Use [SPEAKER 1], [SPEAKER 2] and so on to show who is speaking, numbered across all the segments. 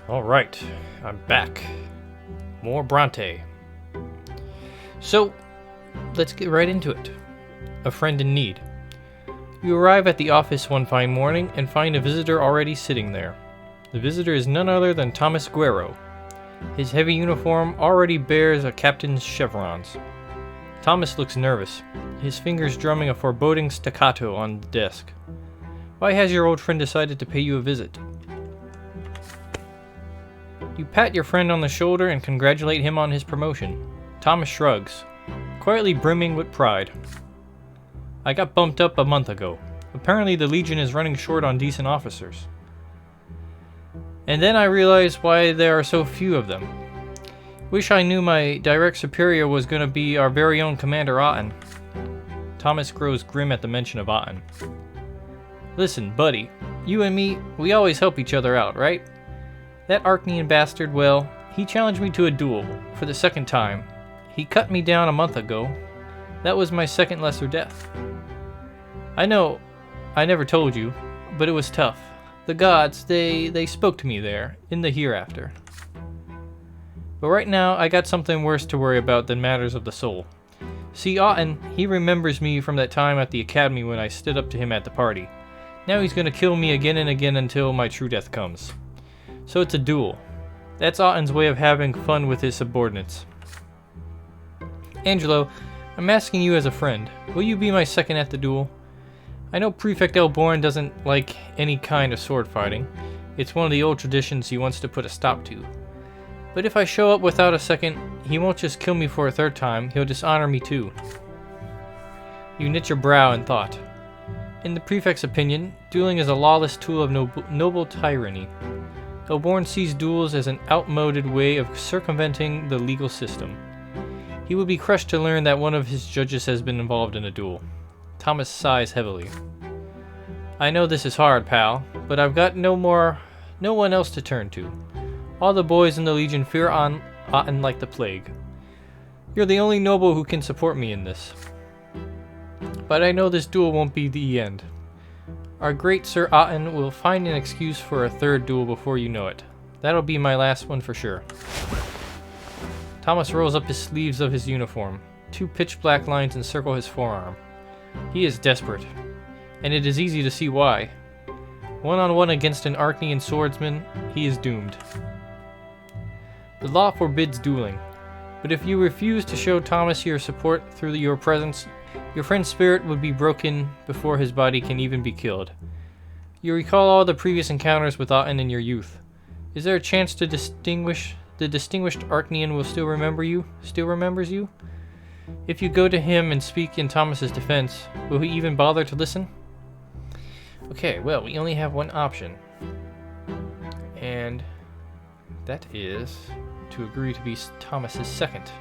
[SPEAKER 1] Alright, I'm back. More Brante. So, let's get right into it. A friend in need. You arrive at the office one fine morning and find a visitor already sitting there. The visitor is none other than Thomas Guerrero. His heavy uniform already bears a captain's chevrons. Thomas looks nervous, his fingers drumming a foreboding staccato on the desk. Why has your old friend decided to pay you a visit? You pat your friend on the shoulder and congratulate him on his promotion. Thomas shrugs, quietly brimming with pride. I got bumped up a month ago. Apparently the Legion is running short on decent officers. And then I realize why there are so few of them. Wish I knew my direct superior was going to be our very own Commander Otton. Thomas grows grim at the mention of Otton. Listen, buddy, you and me, we always help each other out, right? That Archnean bastard, well, he challenged me to a duel, for the second time. He cut me down a month ago. That was my second lesser death. I know, I never told you, but it was tough. The gods, they spoke to me there, in the hereafter. But right now, I got something worse to worry about than matters of the soul. See, Otton, he remembers me from that time at the academy when I stood up to him at the party. Now he's gonna kill me again and again until my true death comes. So it's a duel. That's Otton's way of having fun with his subordinates. Angelo, I'm asking you as a friend, will you be my second at the duel? I know Prefect Elborn doesn't like any kind of sword fighting. It's one of the old traditions he wants to put a stop to. But if I show up without a second, he won't just kill me for a third time, he'll dishonor me too. You knit your brow in thought. In the Prefect's opinion, dueling is a lawless tool of noble tyranny. Elborn sees duels as an outmoded way of circumventing the legal system. He would be crushed to learn that one of his judges has been involved in a duel. Thomas sighs heavily. I know this is hard, pal, but I've got no one else to turn to. All the boys in the Legion fear Otton like the plague. You're the only noble who can support me in this. But I know this duel won't be the end. Our great Sir Otton will find an excuse for a third duel before you know it. That'll be my last one for sure. Thomas rolls up his sleeves of his uniform. 2 pitch black lines encircle his forearm. He is desperate, and it is easy to see why. One-on-one against an Archnean swordsman, he is doomed. The law forbids dueling, but if you refuse to show Thomas your support through your presence, your friend's spirit would be broken before his body can even be killed. You recall all the previous encounters with Otton in your youth. Is there a chance the distinguished Archnean will still remembers you? If you go to him and speak in Thomas's defense, will he even bother to listen? Okay, well, we only have one option. And that is to agree to be Thomas's second.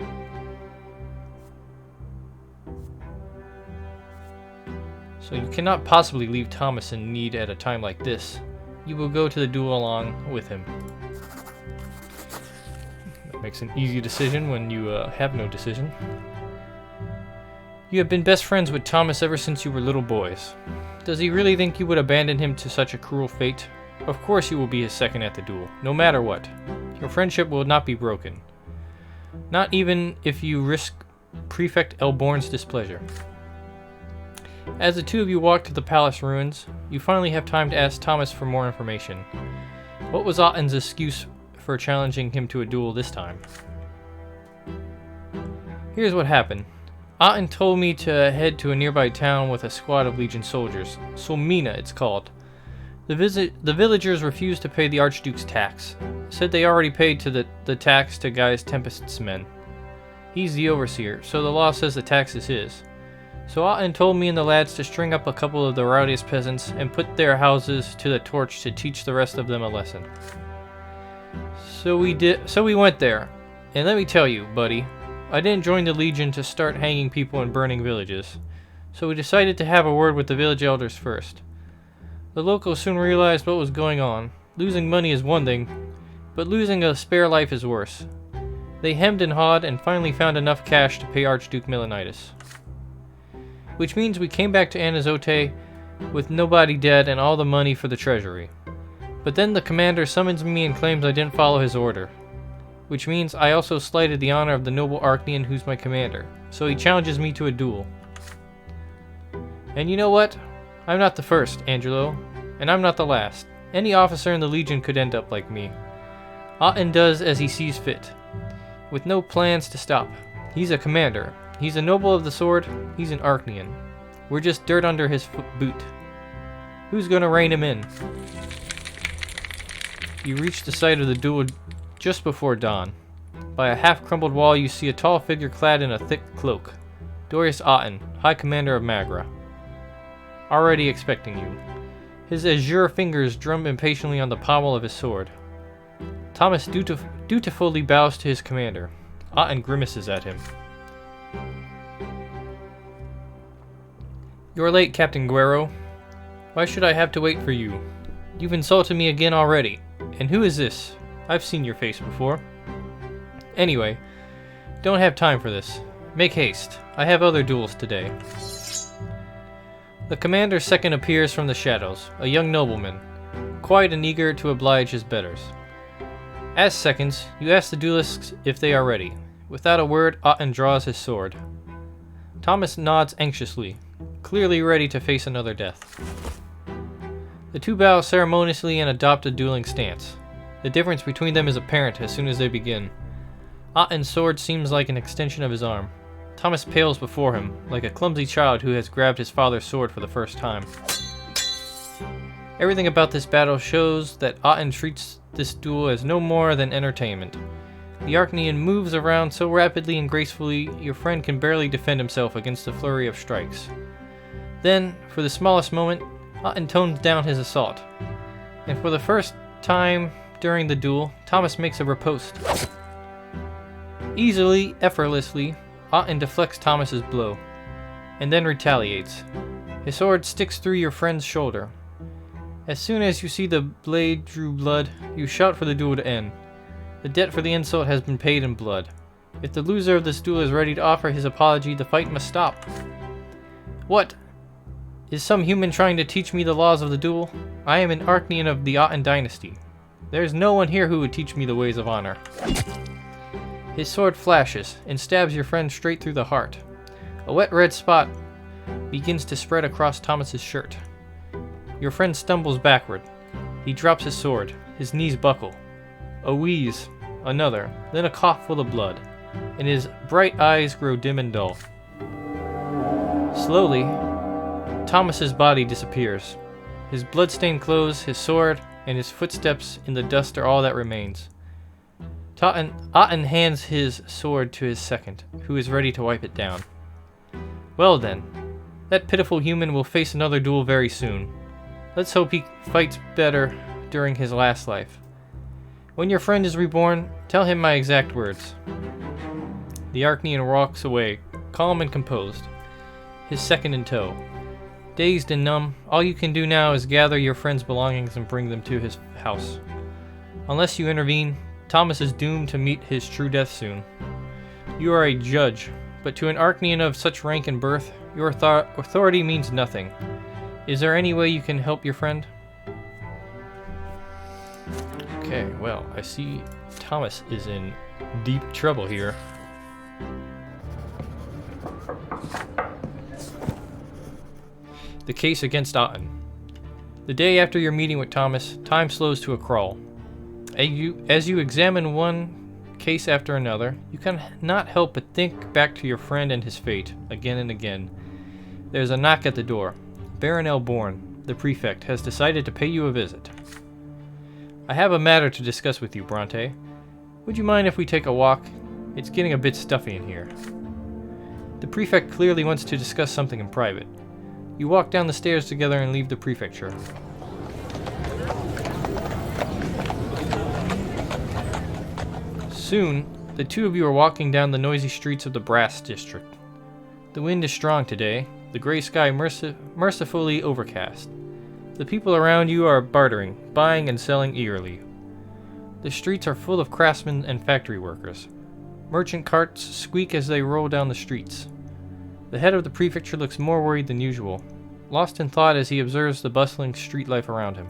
[SPEAKER 1] So you cannot possibly leave Thomas in need at a time like this. You will go to the duel along with him. That makes an easy decision when you have no decision. You have been best friends with Thomas ever since you were little boys. Does he really think you would abandon him to such a cruel fate? Of course you will be his second at the duel, no matter what. Your friendship will not be broken. Not even if you risk Prefect Elborn's displeasure. As the two of you walk to the palace ruins, you finally have time to ask Thomas for more information. What was Otton's excuse for challenging him to a duel this time? Here's what happened. Otton told me to head to a nearby town with a squad of Legion soldiers. Solmina, it's called. The villagers refused to pay the Archduke's tax. Said they already paid the tax to Gaius Tempest's men. He's the overseer, so the law says the tax is his. So Otton told me and the lads to string up a couple of the rowdiest peasants and put their houses to the torch to teach the rest of them a lesson. So we went there. And let me tell you, buddy, I didn't join the Legion to start hanging people and burning villages. So we decided to have a word with the village elders first. The locals soon realized what was going on. Losing money is one thing, but losing a spare life is worse. They hemmed and hawed and finally found enough cash to pay Archduke Melanitis. Which means we came back to Anazote with nobody dead and all the money for the treasury. But then the commander summons me and claims I didn't follow his order. Which means I also slighted the honor of the noble Archnean who's my commander. So he challenges me to a duel. And you know what? I'm not the first, Angelo. And I'm not the last. Any officer in the Legion could end up like me. Otton does as he sees fit, with no plans to stop. He's a commander. He's a noble of the sword. He's an Archnean. We're just dirt under his boot. Who's gonna rein him in? You reach the site of the duel just before dawn. By a half-crumbled wall you see a tall figure clad in a thick cloak. Dorius Otton, High Commander of Magra. Already expecting you. His azure fingers drum impatiently on the pommel of his sword. Thomas dutifully bows to his commander. Otton grimaces at him. You're late, Captain Guerrero. Why should I have to wait for you? You've insulted me again already. And who is this? I've seen your face before. Anyway, don't have time for this. Make haste. I have other duels today. The commander's second appears from the shadows, a young nobleman, quiet and eager to oblige his betters. As seconds, you ask the duelists if they are ready. Without a word, Otton draws his sword. Thomas nods anxiously, clearly ready to face another death. The two bow ceremoniously and adopt a dueling stance. The difference between them is apparent as soon as they begin. Otton's sword seems like an extension of his arm. Thomas pales before him, like a clumsy child who has grabbed his father's sword for the first time. Everything about this battle shows that Otton treats this duel as no more than entertainment. The Archnean moves around so rapidly and gracefully, your friend can barely defend himself against the flurry of strikes. Then, for the smallest moment, Otton tones down his assault. And for the first time during the duel, Thomas makes a riposte. Easily, effortlessly, Otton deflects Thomas's blow, and then retaliates. His sword sticks through your friend's shoulder. As soon as you see the blade drew blood, you shout for the duel to end. The debt for the insult has been paid in blood. If the loser of this duel is ready to offer his apology, the fight must stop. What? Is some human trying to teach me the laws of the duel? I am an Archnean of the Otton dynasty. There is no one here who would teach me the ways of honor. His sword flashes and stabs your friend straight through the heart. A wet red spot begins to spread across Thomas's shirt. Your friend stumbles backward. He drops his sword. His knees buckle. A wheeze, another, then a cough full of blood, and his bright eyes grow dim and dull. Slowly, Thomas's body disappears. His blood-stained clothes, his sword, and his footsteps in the dust are all that remains. Otton hands his sword to his second, who is ready to wipe it down. Well then, that pitiful human will face another duel very soon. Let's hope he fights better during his last life. When your friend is reborn, tell him my exact words. The Archnean walks away, calm and composed, his second in tow. Dazed and numb, all you can do now is gather your friend's belongings and bring them to his house. Unless you intervene, Thomas is doomed to meet his true death soon. You are a judge, but to an Archnean of such rank and birth, your authority means nothing. Is there any way you can help your friend? Okay, well, I see Thomas is in deep trouble here. The case against Otton. The day after your meeting with Thomas, time slows to a crawl. As you examine one case after another, you cannot help but think back to your friend and his fate, again and again. There's a knock at the door. Baron Bourne, the prefect, has decided to pay you a visit. I have a matter to discuss with you, Brante. Would you mind if we take a walk? It's getting a bit stuffy in here. The prefect clearly wants to discuss something in private. You walk down the stairs together and leave the prefecture. Soon, the two of you are walking down the noisy streets of the Brass District. The wind is strong today, the gray sky mercifully overcast. The people around you are bartering, buying and selling eagerly. The streets are full of craftsmen and factory workers. Merchant carts squeak as they roll down the streets. The head of the prefecture looks more worried than usual, lost in thought as he observes the bustling street life around him.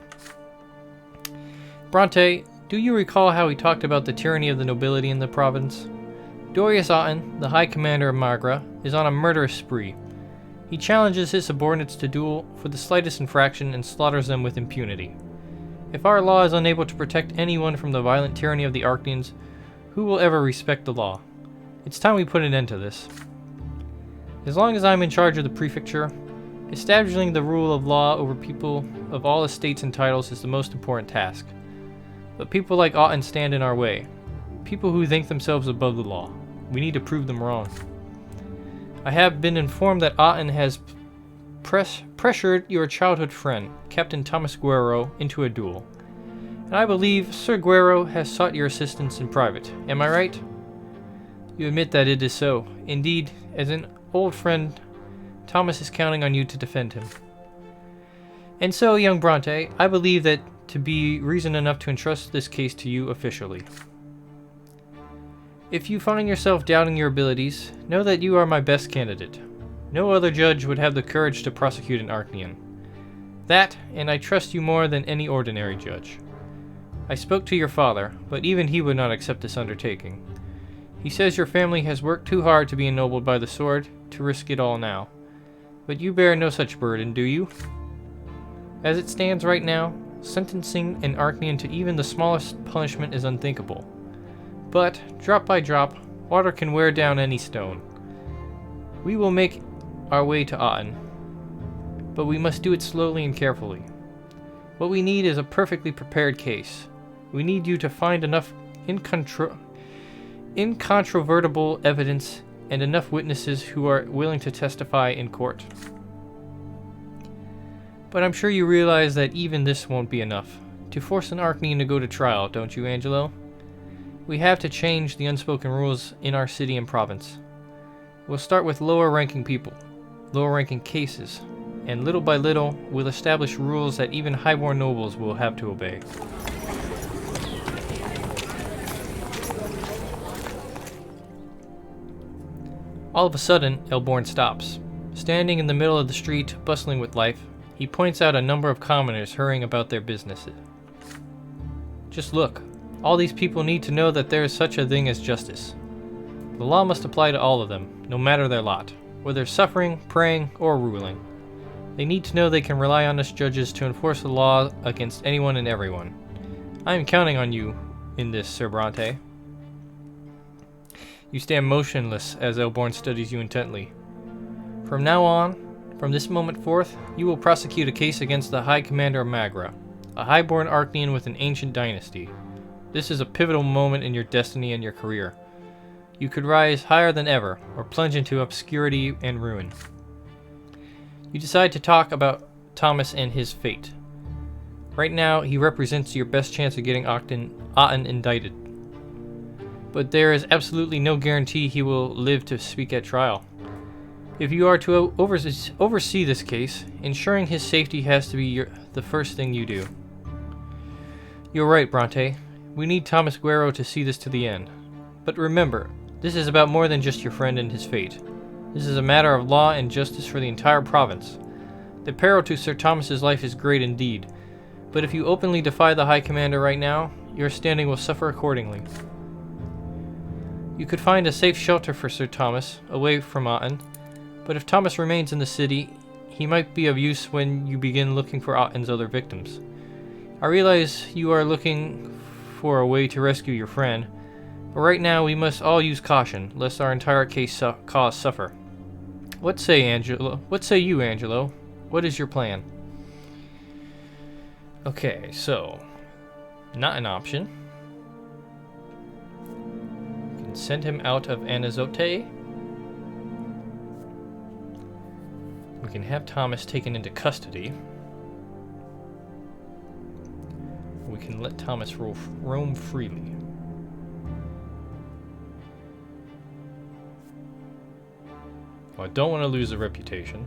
[SPEAKER 1] Brante, do you recall how he talked about the tyranny of the nobility in the province? Dorius Otton, the High Commander of Magra, is on a murderous spree. He challenges his subordinates to duel for the slightest infraction and slaughters them with impunity. If our law is unable to protect anyone from the violent tyranny of the Arctians, who will ever respect the law? It's time we put an end to this. As long as I'm in charge of the prefecture, establishing the rule of law over people of all estates and titles is the most important task. But people like Otton stand in our way. People who think themselves above the law. We need to prove them wrong. I have been informed that Otton has pressured your childhood friend, Captain Thomas Guerrero, into a duel. And I believe Sir Guerrero has sought your assistance in private. Am I right? You admit that it is so. Indeed, as an old friend, Thomas is counting on you to defend him. And so, young Brante, I believe that to be reason enough to entrust this case to you officially. If you find yourself doubting your abilities, know that you are my best candidate. No other judge would have the courage to prosecute an Arctian. That, and I trust you more than any ordinary judge. I spoke to your father, but even he would not accept this undertaking. He says your family has worked too hard to be ennobled by the sword to risk it all now. But you bear no such burden, do you? As it stands right now, sentencing an Arctian to even the smallest punishment is unthinkable. But, drop by drop, water can wear down any stone. We will make our way to Otton, but we must do it slowly and carefully. What we need is a perfectly prepared case. We need you to find enough incontrovertible evidence and enough witnesses who are willing to testify in court. But I'm sure you realize that even this won't be enough. To force an Arctian to go to trial, don't you, Angelo? We have to change the unspoken rules in our city and province. We'll start with lower-ranking people, lower-ranking cases, and little by little, we'll establish rules that even highborn nobles will have to obey. All of a sudden, Elborn stops. Standing in the middle of the street, bustling with life, he points out a number of commoners hurrying about their businesses. Just look. All these people need to know that there is such a thing as justice. The law must apply to all of them, no matter their lot, whether suffering, praying, or ruling. They need to know they can rely on us judges to enforce the law against anyone and everyone. I am counting on you in this, Sir Brante. You stand motionless as Elborn studies you intently. From now on, from this moment forth, you will prosecute a case against the High Commander of Magra, a highborn Arctian with an ancient dynasty. This is a pivotal moment in your destiny and your career. You could rise higher than ever, or plunge into obscurity and ruin. You decide to talk about Thomas and his fate. Right now, he represents your best chance of getting Otton indicted. But there is absolutely no guarantee he will live to speak at trial. If you are to oversee this case, ensuring his safety has to be the first thing you do. You're right, Brante. We need Thomas Guerrero to see this to the end. But remember, this is about more than just your friend and his fate. This is a matter of law and justice for the entire province. The peril to Sir Thomas's life is great indeed, but if you openly defy the High Commander right now, your standing will suffer accordingly. You could find a safe shelter for Sir Thomas, away from Otton, but if Thomas remains in the city, he might be of use when you begin looking for Otton's other victims. I realize you are looking for a way to rescue your friend, but right now we must all use caution, lest our entire case cause suffer. What say you, Angelo? What is your plan? Okay, so, not an option. We can send him out of Anazote. We can have Thomas taken into custody. We can let Thomas roam freely. Well, I don't want to lose a reputation.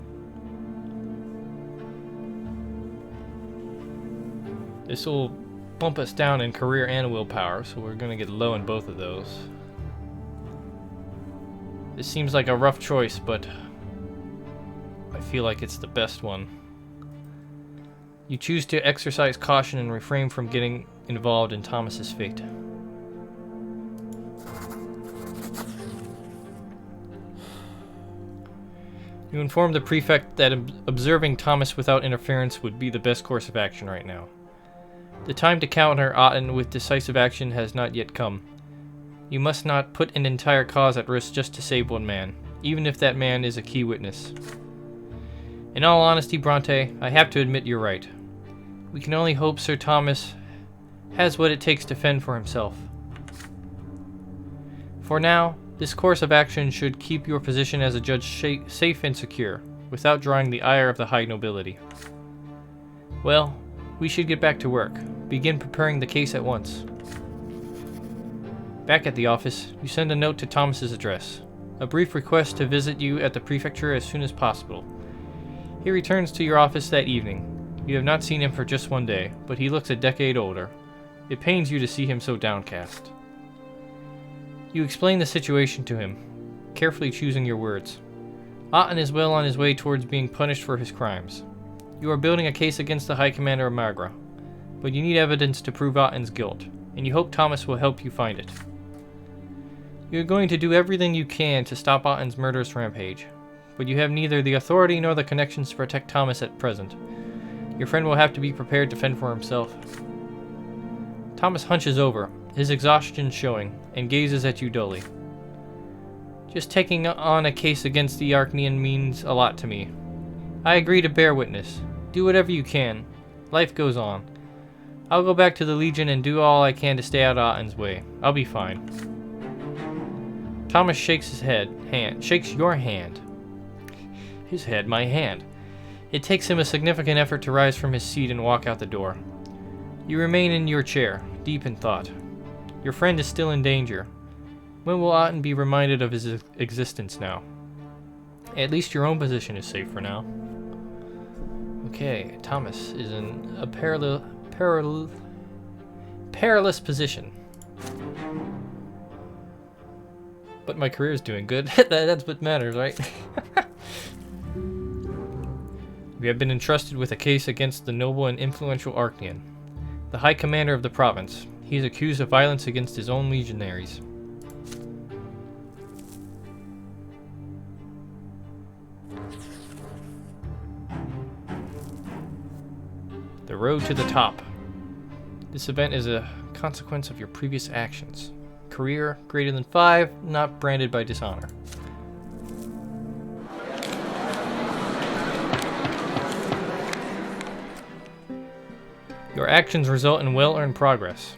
[SPEAKER 1] This will bump us down in career and willpower, so we're going to get low in both of those. This seems like a rough choice, but I feel like it's the best one. You choose to exercise caution and refrain from getting involved in Thomas's fate. You informed the prefect that observing Thomas without interference would be the best course of action right now. The time to counter Otton with decisive action has not yet come. You must not put an entire cause at risk just to save one man, even if that man is a key witness. In all honesty, Brante, I have to admit you're right. We can only hope Sir Thomas has what it takes to fend for himself. For now, this course of action should keep your position as a judge safe and secure, without drawing the ire of the high nobility. Well, we should get back to work. Begin preparing the case at once. Back at the office, you send a note to Thomas's address. A brief request to visit you at the prefecture as soon as possible. He returns to your office that evening. You have not seen him for just one day, but he looks a decade older. It pains you to see him so downcast. You explain the situation to him, carefully choosing your words. Otton is well on his way towards being punished for his crimes. You are building a case against the High Commander of Magra, but you need evidence to prove Otton's guilt, and you hope Thomas will help you find it. You are going to do everything you can to stop Otton's murderous rampage, but you have neither the authority nor the connections to protect Thomas at present. Your friend will have to be prepared to fend for himself. Thomas hunches over, his exhaustion showing, and gazes at you dully. Just taking on a case against the Arachnean means a lot to me. I agree to bear witness. Do whatever you can. Life goes on. I'll go back to the Legion and do all I can to stay out of Otton's way. I'll be fine. Thomas shakes his hand. Shakes your hand. His head, my hand. It takes him a significant effort to rise from his seat and walk out the door. You remain in your chair, deep in thought. Your friend is still in danger. When will Otton be reminded of his existence now? At least your own position is safe for now. Okay, Thomas is in a perilous position. But my career is doing good. That's what matters, right? We have been entrusted with a case against the noble and influential Arachnean, the High Commander of the province. He is accused of violence against his own legionaries. The road to the top. This event is a consequence of your previous actions. Career greater than 5, not branded by dishonor. Your actions result in well-earned progress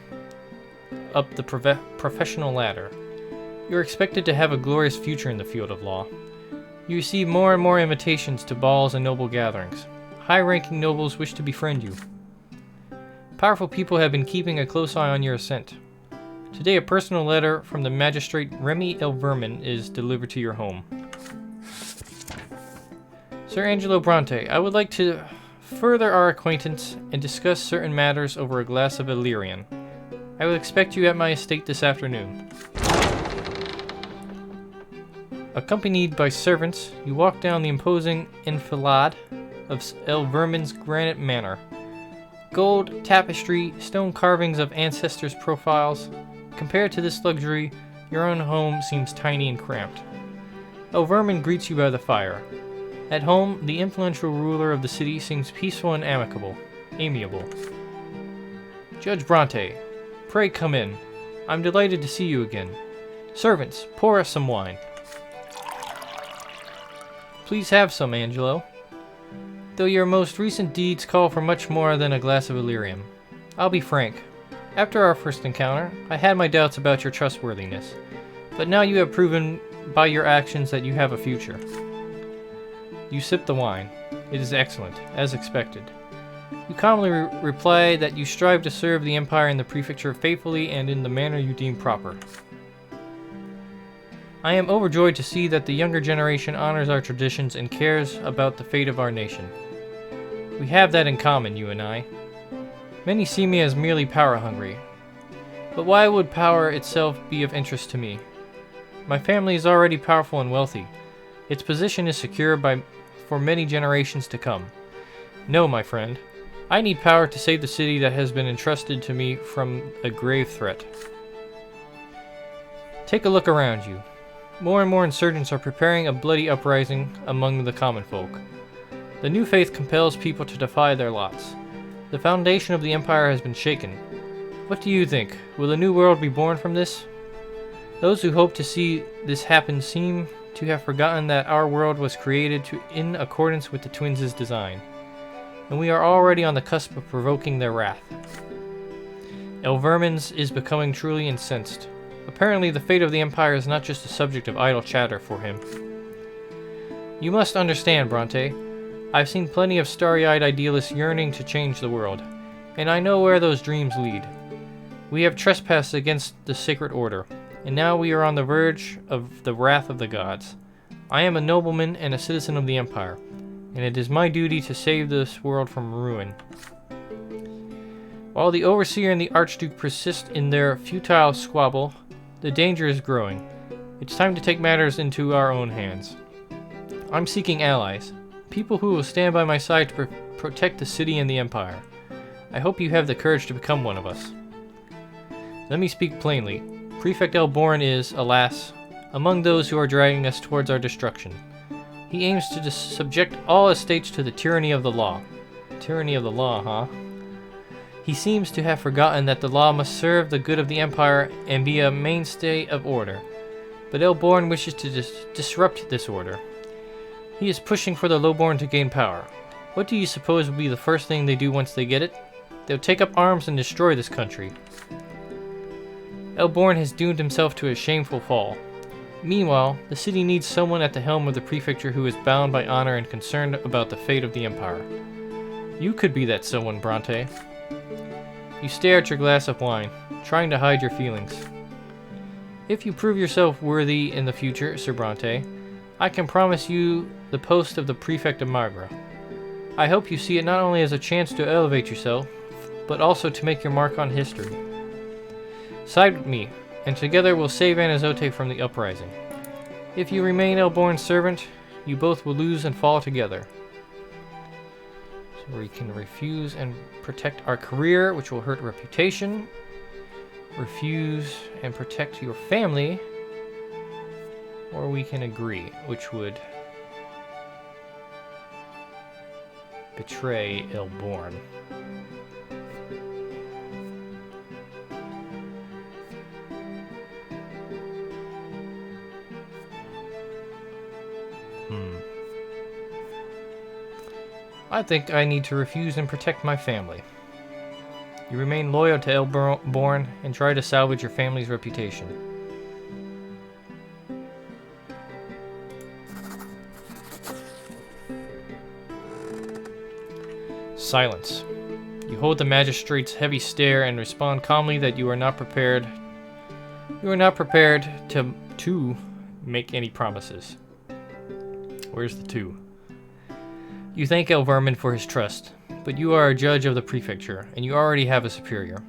[SPEAKER 1] up the professional ladder. You're expected to have a glorious future in the field of law. You receive more and more invitations to balls and noble gatherings. High-ranking nobles wish to befriend you. Powerful people have been keeping a close eye on your ascent. Today, a personal letter from the magistrate Remy Elverman is delivered to your home. Sir Angelo Brante, I would like to further our acquaintance and discuss certain matters over a glass of Illyrian. I will expect you at my estate this afternoon. Accompanied by servants, you walk down the imposing enfilade of Elverman's granite manor. Gold, tapestry, stone carvings of ancestors' profiles. Compared to this luxury, your own home seems tiny and cramped. Elverman greets you by the fire. At home, the influential ruler of the city seems peaceful and amiable. Judge Brante, pray come in. I'm delighted to see you again. Servants, pour us some wine. Please have some, Angelo. Though your most recent deeds call for much more than a glass of Illyrium. I'll be frank. After our first encounter, I had my doubts about your trustworthiness. But now you have proven by your actions that you have a future. You sip the wine. It is excellent, as expected. You calmly reply that you strive to serve the Empire and the Prefecture faithfully and in the manner you deem proper. I am overjoyed to see that the younger generation honors our traditions and cares about the fate of our nation. We have that in common, you and I. Many see me as merely power-hungry. But why would power itself be of interest to me? My family is already powerful and wealthy. Its position is secure for many generations to come. No, my friend. I need power to save the city that has been entrusted to me from a grave threat. Take a look around you. More and more insurgents are preparing a bloody uprising among the common folk. The new faith compels people to defy their lots. The foundation of the Empire has been shaken. What do you think? Will a new world be born from this? Those who hope to see this happen seem to have forgotten that our world was created in accordance with the twins' design, and we are already on the cusp of provoking their wrath. Elvermans is becoming truly incensed. Apparently the fate of the Empire is not just a subject of idle chatter for him. You must understand, Brante. I've seen plenty of starry-eyed idealists yearning to change the world, and I know where those dreams lead. We have trespassed against the sacred order, and now we are on the verge of the wrath of the gods. I am a nobleman and a citizen of the Empire, and it is my duty to save this world from ruin. While the Overseer and the Archduke persist in their futile squabble, the danger is growing. It's time to take matters into our own hands. I'm seeking allies, people who will stand by my side to protect the city and the Empire. I hope you have the courage to become one of us. Let me speak plainly. Prefect Elborn is, alas, among those who are dragging us towards our destruction. He aims to subject all estates to the tyranny of the law. Tyranny of the law, huh? He seems to have forgotten that the law must serve the good of the Empire and be a mainstay of order. But Elborn wishes to disrupt this order. He is pushing for the lowborn to gain power. What do you suppose will be the first thing they do once they get it? They'll take up arms and destroy this country. Elborn has doomed himself to a shameful fall. Meanwhile, the city needs someone at the helm of the prefecture who is bound by honor and concerned about the fate of the Empire. You could be that someone, Brante. You stare at your glass of wine, trying to hide your feelings. If you prove yourself worthy in the future, Sir Brante, I can promise you the post of the prefect of Magra. I hope you see it not only as a chance to elevate yourself, but also to make your mark on history. Side with me, and together we'll save Anazote from the uprising. If you remain Elborn's servant, you both will lose and fall together. So we can refuse and protect our career, which will hurt reputation. Refuse and protect your family, or we can agree, which would betray Elborn. I think I need to refuse and protect my family. You remain loyal to Elborn and try to salvage your family's reputation. Silence. You hold the magistrate's heavy stare and respond calmly that you are not prepared. You are not prepared to make any promises. Where's the two? You thank Elverman for his trust, but you are a judge of the prefecture, and you already have a superior.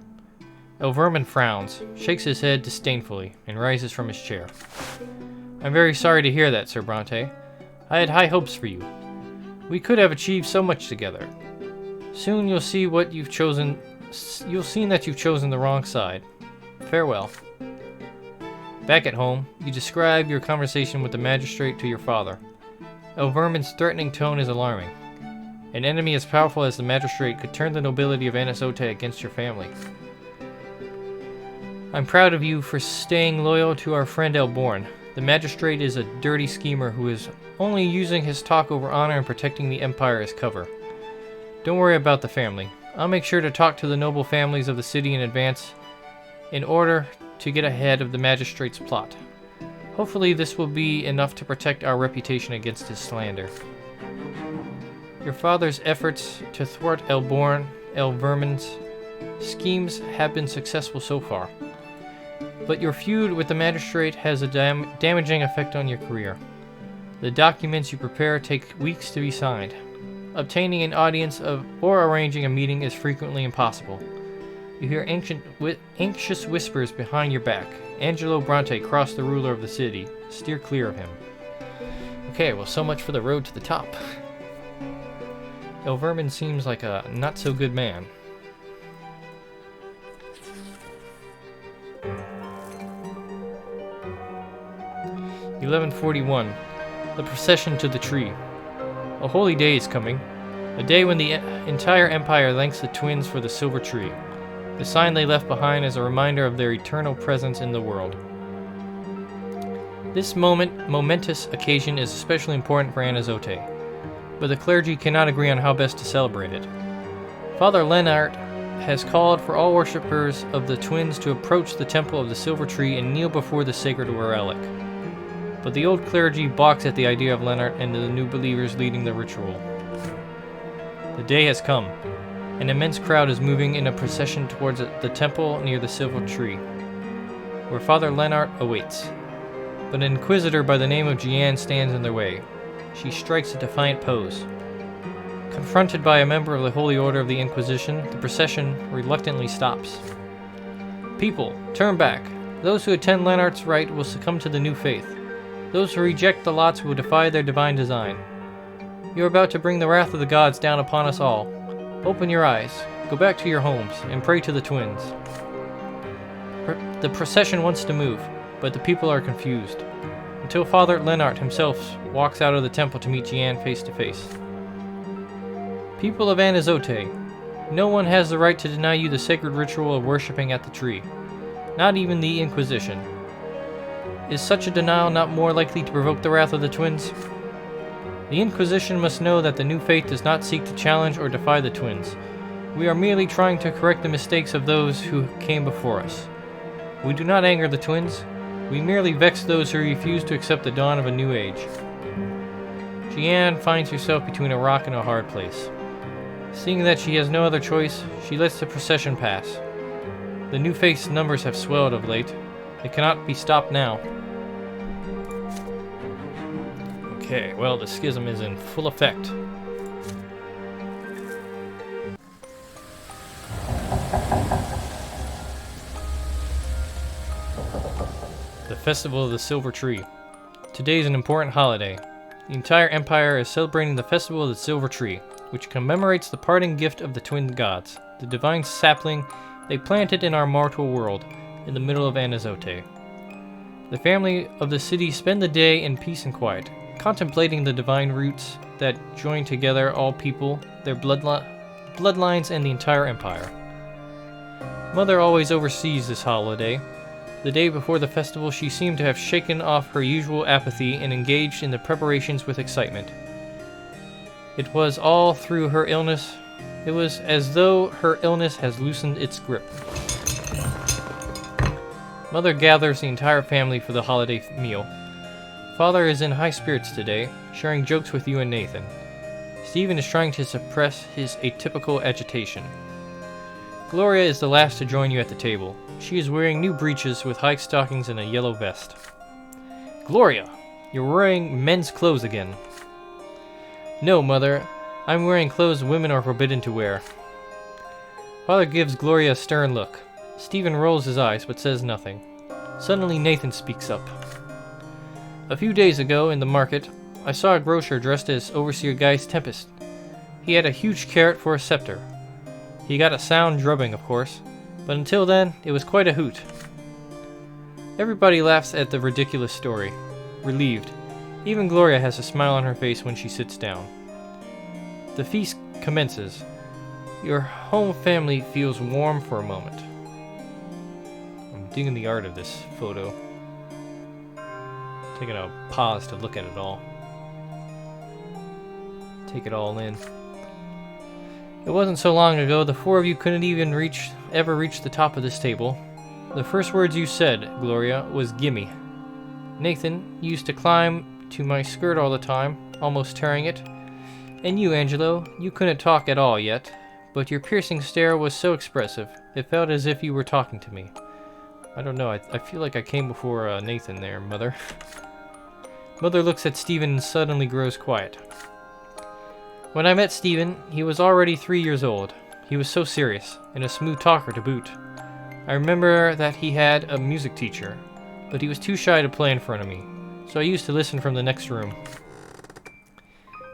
[SPEAKER 1] Elverman frowns, shakes his head disdainfully, and rises from his chair. I'm very sorry to hear that, Sir Brante. I had high hopes for you. We could have achieved so much together. Soon you'll see what you've chosen. You'll see that you've chosen the wrong side. Farewell. Back at home, you describe your conversation with the magistrate to your father. Elverman's threatening tone is alarming. An enemy as powerful as the magistrate could turn the nobility of Anazote against your family. I'm proud of you for staying loyal to our friend Elborn. The magistrate is a dirty schemer who is only using his talk over honor and protecting the Empire as cover. Don't worry about the family. I'll make sure to talk to the noble families of the city in advance in order to get ahead of the magistrate's plot. Hopefully this will be enough to protect our reputation against his slander. Your father's efforts to thwart Elverman's schemes have been successful so far. But your feud with the magistrate has a damaging effect on your career. The documents you prepare take weeks to be signed. Obtaining an audience or arranging a meeting is frequently impossible. You hear anxious whispers behind your back. Angelo Brante crossed the ruler of the city. Steer clear of him. Okay, well, so much for the road to the top. Vermin seems like a not-so-good man. "11:41. The procession to the tree. A holy day is coming. A day when the entire Empire thanks the twins for the silver tree. The sign they left behind as a reminder of their eternal presence in the world. This momentous occasion is especially important for Anazote, but the clergy cannot agree on how best to celebrate it. Father Lennart has called for all worshippers of the twins to approach the temple of the silver tree and kneel before the sacred relic. But the old clergy balks at the idea of Lennart and the new believers leading the ritual. The day has come. An immense crowd is moving in a procession towards the temple near the silver tree, where Father Lennart awaits. But an inquisitor by the name of Jeanne stands in their way. She strikes a defiant pose. Confronted by a member of the Holy Order of the Inquisition, the procession reluctantly stops. People, turn back. Those who attend Lennart's rite will succumb to the new faith. Those who reject the lots will defy their divine design. You are about to bring the wrath of the gods down upon us all. Open your eyes, go back to your homes, and pray to the twins. The procession wants to move, but the people are confused, until Father Lennart himself walks out of the temple to meet Jeanne face to face. People of Anazote, no one has the right to deny you the sacred ritual of worshipping at the tree, not even the Inquisition. Is such a denial not more likely to provoke the wrath of the twins? The Inquisition must know that the new faith does not seek to challenge or defy the twins. We are merely trying to correct the mistakes of those who came before us. We do not anger the twins. We merely vex those who refuse to accept the dawn of a new age. Jeanne finds herself between a rock and a hard place. Seeing that she has no other choice, she lets the procession pass. The new faith's numbers have swelled of late. It cannot be stopped now. Okay, well, the schism is in full effect. The Festival of the Silver Tree. Today is an important holiday. The entire Empire is celebrating the Festival of the Silver Tree, which commemorates the parting gift of the twin gods, the divine sapling they planted in our mortal world, in the middle of Anazote. The family of the city spend the day in peace and quiet, contemplating the divine roots that join together all people, their bloodlines, and the entire empire. Mother always oversees this holiday. The day before the festival, she seemed to have shaken off her usual apathy and engaged in the preparations with excitement. It was all through her illness. It was as though her illness has loosened its grip. Mother gathers the entire family for the holiday meal. Father is in high spirits today, sharing jokes with you and Nathan. Stephen is trying to suppress his atypical agitation. Gloria is the last to join you at the table. She is wearing new breeches with high stockings and a yellow vest. Gloria, you're wearing men's clothes again. No, Mother, I'm wearing clothes women are forbidden to wear. Father gives Gloria a stern look. Stephen rolls his eyes but says nothing. Suddenly Nathan speaks up. A few days ago in the market, I saw a grocer dressed as Overseer Gaius Tempest. He had a huge carrot for a scepter. He got a sound drubbing, of course, but until then, it was quite a hoot. Everybody laughs at the ridiculous story, relieved. Even Gloria has a smile on her face when she sits down. The feast commences. Your home family feels warm for a moment. I'm digging the art of this photo. Taking a pause to look at it all. Take it all in. It wasn't so long ago the four of you couldn't even ever reach the top of this table. The first words you said, Gloria, was gimme. Nathan used to climb to my skirt all the time, almost tearing it. And you, Angelo, you couldn't talk at all yet, but your piercing stare was so expressive, it felt as if you were talking to me. I don't know, I feel like I came before Nathan there, Mother. Mother looks at Stephen and suddenly grows quiet. When I met Stephen, he was already 3 years old. He was so serious, and a smooth talker to boot. I remember that he had a music teacher, but he was too shy to play in front of me, so I used to listen from the next room.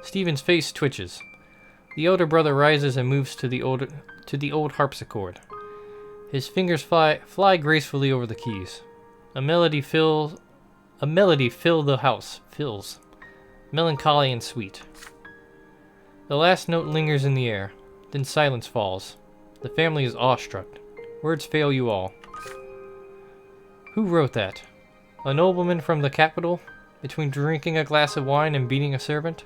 [SPEAKER 1] Stephen's face twitches. The elder brother rises and moves to the old harpsichord. His fingers fly gracefully over the keys. A melody fill the house, fills, melancholy and sweet. The last note lingers in the air, then silence falls. The family is awestruck. Words fail you all. Who wrote that? A nobleman from the capital, between drinking a glass of wine and beating a servant?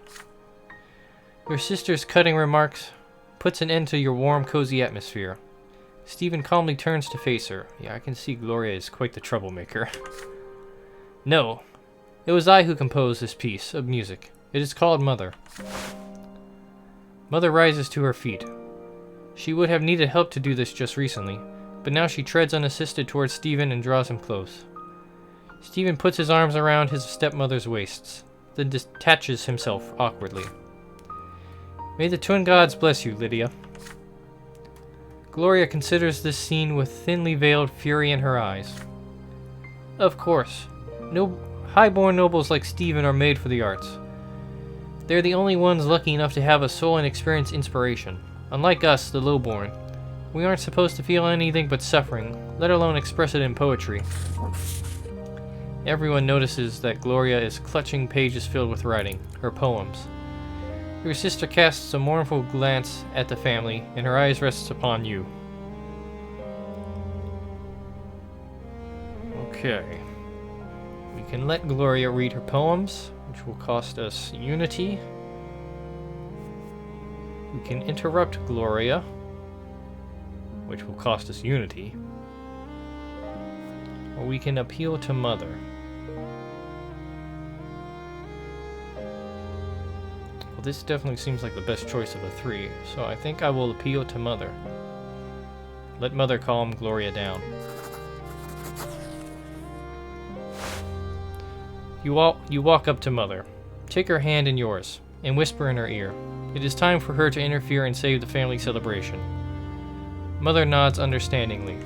[SPEAKER 1] Your sister's cutting remarks puts an end to your warm, cozy atmosphere. Stephen calmly turns to face her. Yeah, I can see Gloria is quite the troublemaker. No, it was I who composed this piece of music. It is called Mother. Mother rises to her feet. She would have needed help to do this just recently, but now she treads unassisted towards Stephen and draws him close. Stephen puts his arms around his stepmother's waists, then detaches himself awkwardly. May the twin gods bless you, Lydia. Gloria considers this scene with thinly veiled fury in her eyes. Of course, no high-born nobles like Stephen are made for the arts. They're the only ones lucky enough to have a soul and experience inspiration. Unlike us, the low-born, we aren't supposed to feel anything but suffering, let alone express it in poetry. Everyone notices that Gloria is clutching pages filled with writing, her poems. Your sister casts a mournful glance at the family, and her eyes rests upon you. Okay. We can let Gloria read her poems, which will cost us unity. We can interrupt Gloria, which will cost us unity. Or we can appeal to Mother. Well, this definitely seems like the best choice of the three, so I think I will appeal to Mother. Let Mother calm Gloria down. You walk up to Mother. Take her hand in yours, and whisper in her ear. It is time for her to interfere and save the family celebration. Mother nods understandingly.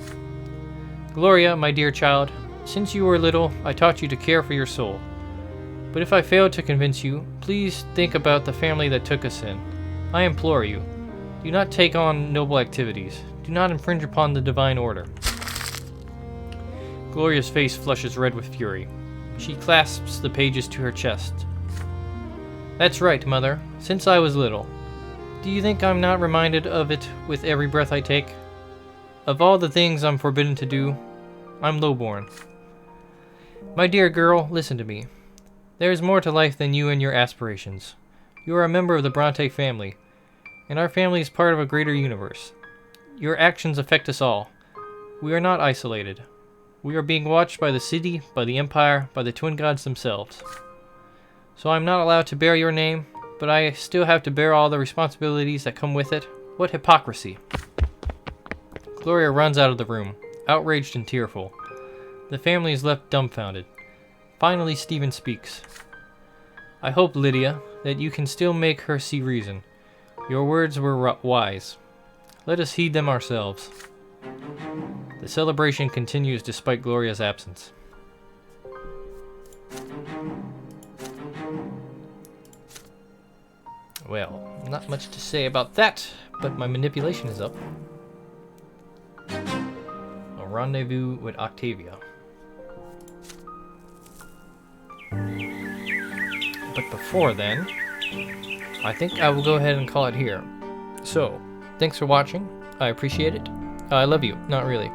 [SPEAKER 1] Gloria, my dear child, since you were little, I taught you to care for your soul. But if I failed to convince you, please think about the family that took us in. I implore you, do not take on noble activities. Do not infringe upon the divine order. Gloria's face flushes red with fury. She clasps the pages to her chest. That's right, Mother. Since I was little. Do you think I'm not reminded of it with every breath I take? Of all the things I'm forbidden to do, I'm lowborn. My dear girl, listen to me. There is more to life than you and your aspirations. You are a member of the Brante family, and our family is part of a greater universe. Your actions affect us all. We are not isolated. We are being watched by the city, by the empire, by the twin gods themselves. So I'm not allowed to bear your name, but I still have to bear all the responsibilities that come with it. What hypocrisy. Gloria runs out of the room, outraged and tearful. The family is left dumbfounded. Finally, Stephen speaks. I hope, Lydia, that you can still make her see reason. Your words were wise. Let us heed them ourselves. The celebration continues despite Gloria's absence. Well, not much to say about that, but my manipulation is up. A rendezvous with Octavia. But before then, I think I will go ahead and call it here. So, thanks for watching. I appreciate it. I love you. Not really.